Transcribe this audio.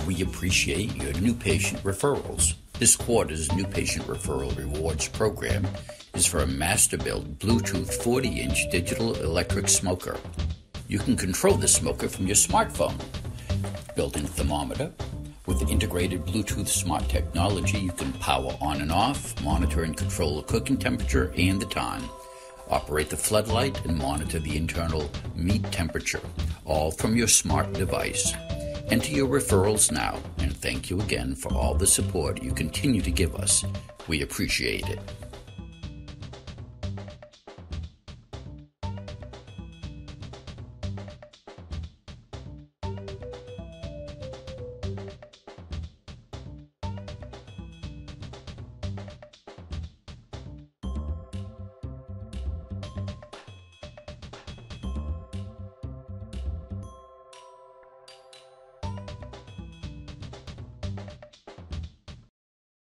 We appreciate your new patient referrals. This quarter's new Patient Referral Rewards Program is for a Masterbuilt Bluetooth 40-inch digital electric smoker. You can control the smoker from your smartphone. Built-in thermometer. With integrated Bluetooth smart technology, you can power on and off, monitor and control the cooking temperature and the time. Operate the floodlight and monitor the internal meat temperature, all from your smart device. Enter your referrals now, and thank you again for all the support you continue to give us. We appreciate it.